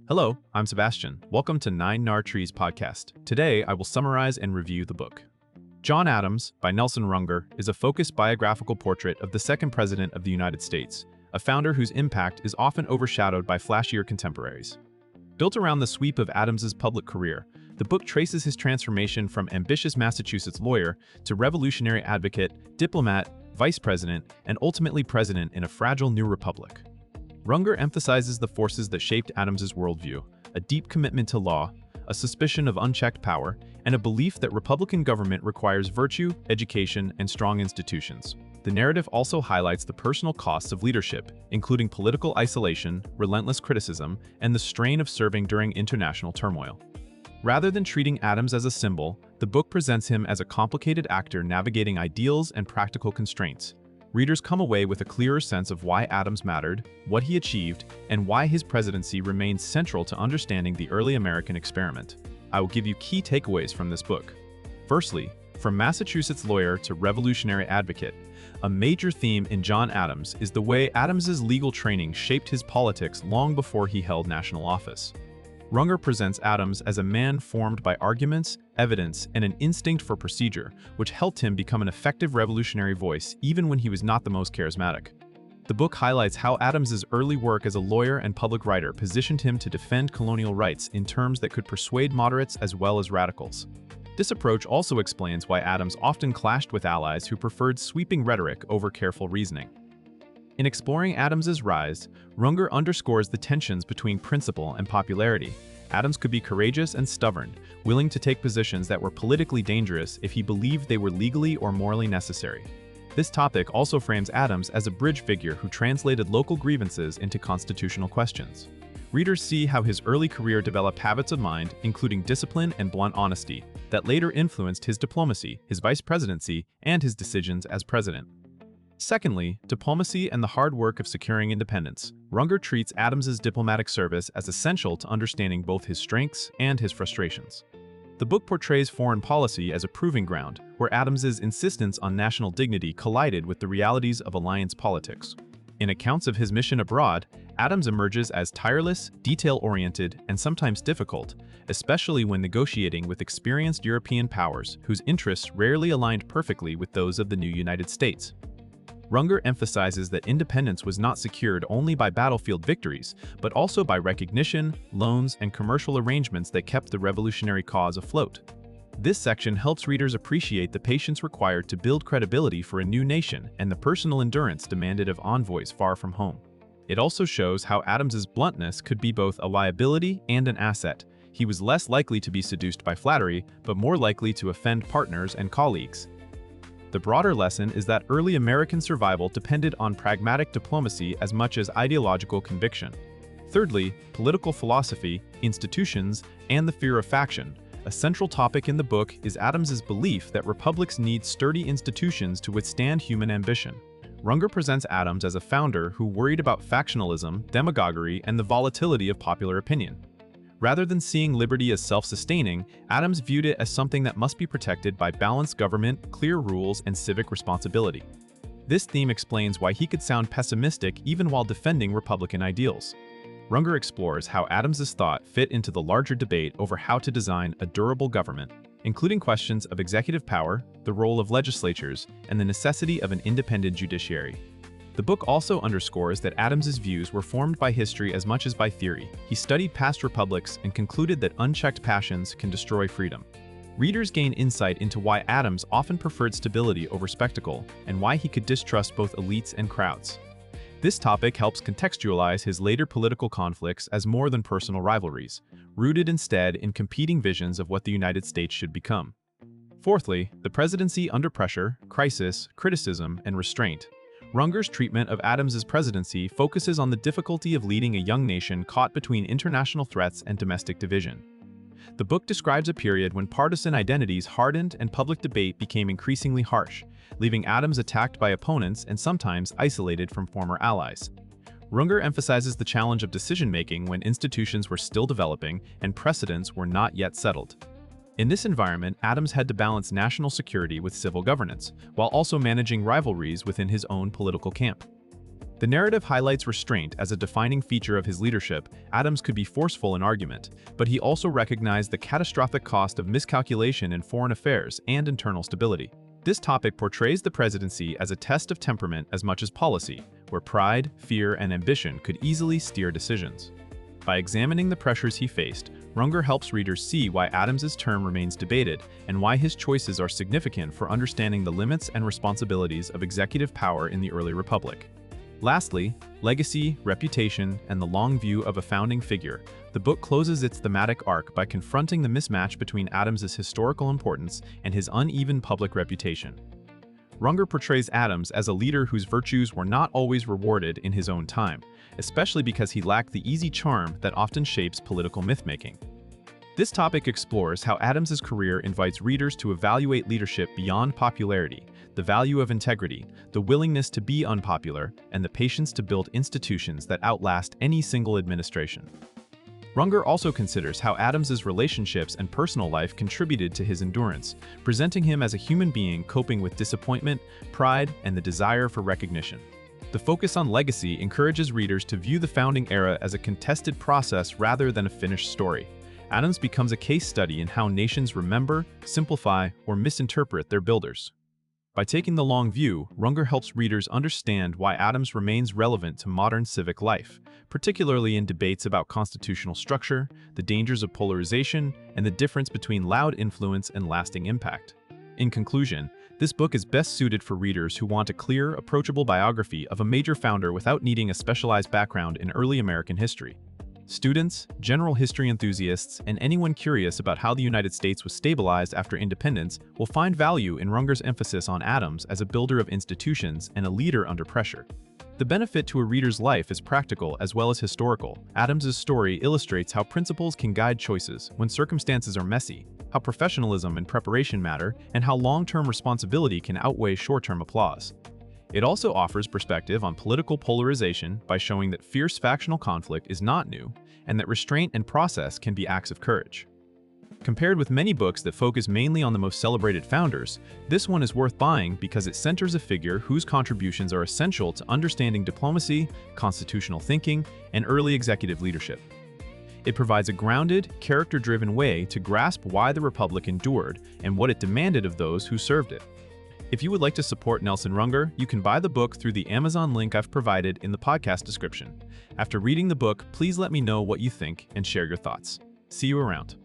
Hello, I'm Sebastian. Welcome to Nine Nar Trees podcast. Today, I will summarize and review the book. John Adams, by Nelson Runger, is a focused biographical portrait of the second president of the United States, a founder whose impact is often overshadowed by flashier contemporaries. Built around the sweep of Adams's public career, the book traces his transformation from ambitious Massachusetts lawyer to revolutionary advocate, diplomat, vice president, and ultimately president in a fragile new republic. Runger emphasizes the forces that shaped Adams's worldview: a deep commitment to law, a suspicion of unchecked power, and a belief that Republican government requires virtue, education, and strong institutions. The narrative also highlights the personal costs of leadership, including political isolation, relentless criticism, and the strain of serving during international turmoil. Rather than treating Adams as a symbol, the book presents him as a complicated actor navigating ideals and practical constraints. Readers come away with a clearer sense of why Adams mattered, what he achieved, and why his presidency remains central to understanding the early American experiment. I will give you key takeaways from this book. Firstly, from Massachusetts lawyer to revolutionary advocate, a major theme in John Adams is the way Adams's legal training shaped his politics long before he held national office. Runger presents Adams as a man formed by arguments, evidence, and an instinct for procedure, which helped him become an effective revolutionary voice even when he was not the most charismatic. The book highlights how Adams's early work as a lawyer and public writer positioned him to defend colonial rights in terms that could persuade moderates as well as radicals. This approach also explains why Adams often clashed with allies who preferred sweeping rhetoric over careful reasoning. In exploring Adams's rise, Runger underscores the tensions between principle and popularity. Adams could be courageous and stubborn, willing to take positions that were politically dangerous if he believed they were legally or morally necessary. This topic also frames Adams as a bridge figure who translated local grievances into constitutional questions. Readers see how his early career developed habits of mind, including discipline and blunt honesty, that later influenced his diplomacy, his vice presidency, and his decisions as president. Secondly, diplomacy and the hard work of securing independence. Runger treats Adams's diplomatic service as essential to understanding both his strengths and his frustrations. The book portrays foreign policy as a proving ground, where Adams's insistence on national dignity collided with the realities of alliance politics. In accounts of his mission abroad, Adams emerges as tireless, detail-oriented, and sometimes difficult, especially when negotiating with experienced European powers whose interests rarely aligned perfectly with those of the new United States. Runger emphasizes that independence was not secured only by battlefield victories, but also by recognition, loans, and commercial arrangements that kept the revolutionary cause afloat. This section helps readers appreciate the patience required to build credibility for a new nation and the personal endurance demanded of envoys far from home. It also shows how Adams's bluntness could be both a liability and an asset. He was less likely to be seduced by flattery, but more likely to offend partners and colleagues. The broader lesson is that early American survival depended on pragmatic diplomacy as much as ideological conviction. Thirdly, political philosophy, institutions, and the fear of faction. A central topic in the book is Adams's belief that republics need sturdy institutions to withstand human ambition. Runger presents Adams as a founder who worried about factionalism, demagoguery, and the volatility of popular opinion. Rather than seeing liberty as self-sustaining, Adams viewed it as something that must be protected by balanced government, clear rules, and civic responsibility. This theme explains why he could sound pessimistic even while defending Republican ideals. Runger explores how Adams's thought fit into the larger debate over how to design a durable government, including questions of executive power, the role of legislatures, and the necessity of an independent judiciary. The book also underscores that Adams's views were formed by history as much as by theory. He studied past republics and concluded that unchecked passions can destroy freedom. Readers gain insight into why Adams often preferred stability over spectacle, and why he could distrust both elites and crowds. This topic helps contextualize his later political conflicts as more than personal rivalries, rooted instead in competing visions of what the United States should become. Fourthly, the presidency under pressure, crisis, criticism, and restraint. Runger's treatment of Adams's presidency focuses on the difficulty of leading a young nation caught between international threats and domestic division. The book describes a period when partisan identities hardened and public debate became increasingly harsh, leaving Adams attacked by opponents and sometimes isolated from former allies. Runger emphasizes the challenge of decision-making when institutions were still developing and precedents were not yet settled. In this environment, Adams had to balance national security with civil governance, while also managing rivalries within his own political camp. The narrative highlights restraint as a defining feature of his leadership. Adams could be forceful in argument, but he also recognized the catastrophic cost of miscalculation in foreign affairs and internal stability. This topic portrays the presidency as a test of temperament as much as policy, where pride, fear, and ambition could easily steer decisions. By examining the pressures he faced, Runger helps readers see why Adams's term remains debated and why his choices are significant for understanding the limits and responsibilities of executive power in the early republic. Lastly, legacy, reputation, and the long view of a founding figure. The book closes its thematic arc by confronting the mismatch between Adams's historical importance and his uneven public reputation. Runger portrays Adams as a leader whose virtues were not always rewarded in his own time, especially because he lacked the easy charm that often shapes political myth-making. This topic explores how Adams's career invites readers to evaluate leadership beyond popularity, the value of integrity, the willingness to be unpopular, and the patience to build institutions that outlast any single administration. Runger also considers how Adams's relationships and personal life contributed to his endurance, presenting him as a human being coping with disappointment, pride, and the desire for recognition. The focus on legacy encourages readers to view the founding era as a contested process rather than a finished story. Adams becomes a case study in how nations remember, simplify, or misinterpret their builders. By taking the long view, Runger helps readers understand why Adams remains relevant to modern civic life, particularly in debates about constitutional structure, the dangers of polarization, and the difference between loud influence and lasting impact. In conclusion, this book is best suited for readers who want a clear, approachable biography of a major founder without needing a specialized background in early American history. Students, general history enthusiasts, and anyone curious about how the United States was stabilized after independence will find value in Runger's emphasis on Adams as a builder of institutions and a leader under pressure. The benefit to a reader's life is practical as well as historical. Adams's story illustrates how principles can guide choices when circumstances are messy, how professionalism and preparation matter, and how long-term responsibility can outweigh short-term applause. It also offers perspective on political polarization by showing that fierce factional conflict is not new and that restraint and process can be acts of courage. Compared with many books that focus mainly on the most celebrated founders, this one is worth buying because it centers a figure whose contributions are essential to understanding diplomacy, constitutional thinking, and early executive leadership. It provides a grounded, character-driven way to grasp why the Republic endured and what it demanded of those who served it. If you would like to support Nelson Runger, you can buy the book through the Amazon link I've provided in the podcast description. After reading the book, please let me know what you think and share your thoughts. See you around.